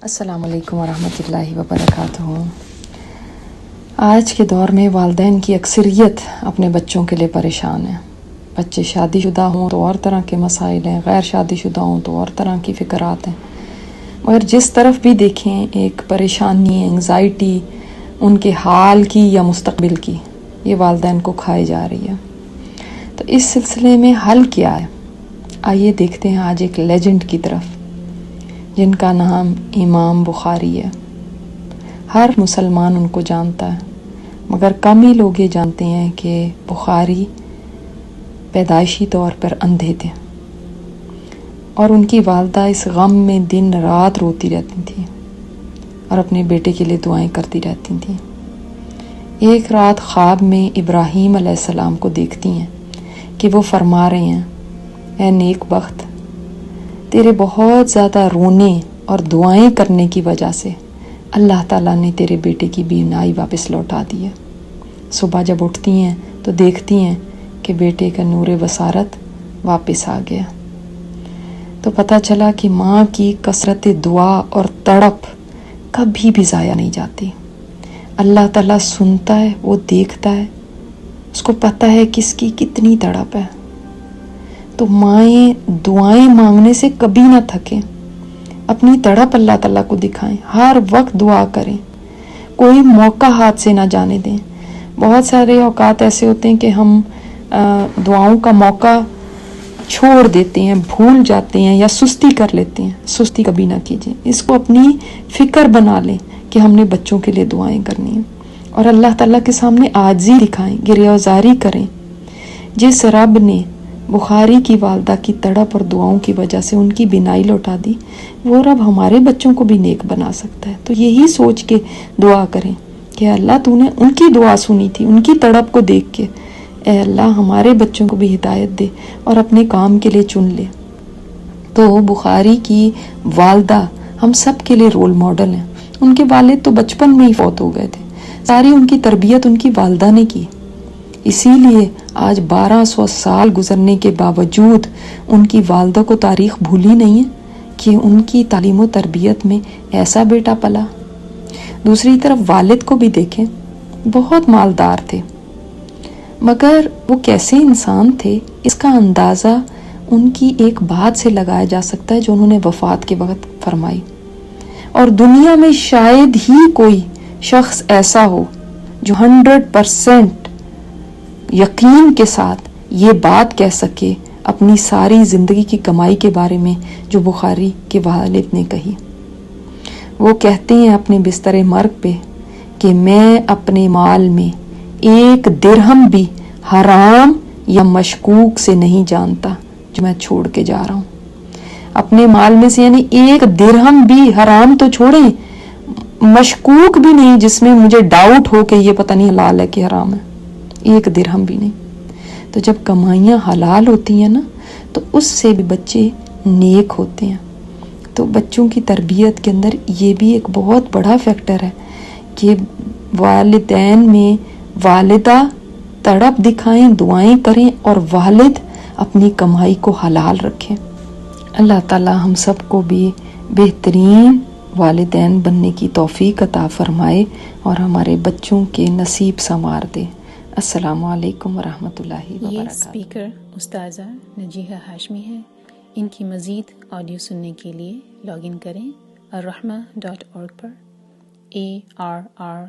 السلام علیکم ورحمۃ اللہ وبرکاتہ۔ آج کے دور میں والدین کی اکثریت اپنے بچوں کے لیے پریشان ہیں۔ بچے شادی شدہ ہوں تو اور طرح کے مسائل ہیں، غیر شادی شدہ ہوں تو اور طرح کی فکرات ہیں، مگر جس طرف بھی دیکھیں ایک پریشانی، انگزائٹی ان کے حال کی یا مستقبل کی، یہ والدین کو کھائے جا رہی ہے۔ تو اس سلسلے میں حل کیا ہے؟ آئیے دیکھتے ہیں آج ایک لیجنڈ کی طرف، جن کا نام امام بخاری ہے۔ ہر مسلمان ان کو جانتا ہے، مگر کم ہی لوگ یہ جانتے ہیں کہ بخاری پیدائشی طور پر اندھے تھے، اور ان کی والدہ اس غم میں دن رات روتی رہتی تھیں اور اپنے بیٹے کے لیے دعائیں کرتی رہتی تھیں۔ ایک رات خواب میں ابراہیم علیہ السلام کو دیکھتی ہیں کہ وہ فرما رہے ہیں، اے نیک بخت، تیرے بہت زیادہ رونے اور دعائیں کرنے کی وجہ سے اللہ تعالیٰ نے تیرے بیٹے کی بینائی واپس لوٹا دی ہے۔ صبح جب اٹھتی ہیں تو دیکھتی ہیں کہ بیٹے کا نور بصارت واپس آ گیا۔ تو پتہ چلا کہ ماں کی کثرت دعا اور تڑپ کبھی بھی ضائع نہیں جاتی۔ اللہ تعالیٰ سنتا ہے، وہ دیکھتا ہے، اس کو پتہ ہے کس کی کتنی تڑپ ہے۔ تو مائیں دعائیں مانگنے سے کبھی نہ تھکیں، اپنی تڑپ اللہ تعالیٰ کو دکھائیں، ہر وقت دعا کریں، کوئی موقع ہاتھ سے نہ جانے دیں۔ بہت سارے اوقات ایسے ہوتے ہیں کہ ہم دعاؤں کا موقع چھوڑ دیتے ہیں، بھول جاتے ہیں یا سستی کر لیتے ہیں۔ سستی کبھی نہ کیجیے، اس کو اپنی فکر بنا لیں کہ ہم نے بچوں کے لیے دعائیں کرنی ہیں، اور اللہ تعالیٰ کے سامنے عاجزی دکھائیں، گریہ‌وزاری کریں۔ جس رب نے بخاری کی والدہ کی تڑپ اور دعاؤں کی وجہ سے ان کی بینائی لوٹا دی، وہ رب ہمارے بچوں کو بھی نیک بنا سکتا ہے۔ تو یہی سوچ کے دعا کریں کہ اللہ تو نے ان کی دعا سنی تھی، ان کی تڑپ کو دیکھ کے، اے اللہ ہمارے بچوں کو بھی ہدایت دے اور اپنے کام کے لیے چن لے۔ تو بخاری کی والدہ ہم سب کے لیے رول ماڈل ہیں۔ ان کے والد تو بچپن میں ہی فوت ہو گئے تھے، ساری ان کی تربیت ان کی والدہ نے کی۔ اسی لیے آج 1200 سال گزرنے کے باوجود ان کی والدہ کو تاریخ بھولی نہیں ہے کہ ان کی تعلیم و تربیت میں ایسا بیٹا پلا۔ دوسری طرف والد کو بھی دیکھیں، بہت مالدار تھے، مگر وہ کیسے انسان تھے اس کا اندازہ ان کی ایک بات سے لگایا جا سکتا ہے جو انہوں نے وفات کے وقت فرمائی۔ اور دنیا میں شاید ہی کوئی شخص ایسا ہو جو 100% یقین کے ساتھ یہ بات کہہ سکے اپنی ساری زندگی کی کمائی کے بارے میں جو بخاری کے والد نے کہی۔ وہ کہتے ہیں اپنے بستر مرگ پہ کہ میں اپنے مال میں 1 درہم بھی حرام یا مشکوک سے نہیں جانتا جو میں چھوڑ کے جا رہا ہوں۔ اپنے مال میں سے یعنی 1 درہم بھی، حرام تو چھوڑیں، مشکوک بھی نہیں جس میں مجھے ڈاؤٹ ہو کہ یہ پتہ نہیں حلال ہے کہ حرام ہے، 1 درہم بھی نہیں۔ تو جب کمائیاں حلال ہوتی ہیں نا تو اس سے بھی بچے نیک ہوتے ہیں۔ تو بچوں کی تربیت کے اندر یہ بھی ایک بہت بڑا فیکٹر ہے کہ والدین میں والدہ تڑپ دکھائیں، دعائیں کریں، اور والد اپنی کمائی کو حلال رکھیں۔ اللہ تعالی ہم سب کو بھی بہترین والدین بننے کی توفیق عطا فرمائے اور ہمارے بچوں کے نصیب سنوار دے۔ السلام علیکم ورحمۃ اللہ وبرکاتہ۔ یہ اسپیکر استاذہ نجیحہ ہاشمی ہے۔ ان کی مزید آڈیو سننے کے لیے لاگ ان کریں الرحمہ.org پر، ARRAHMA.org۔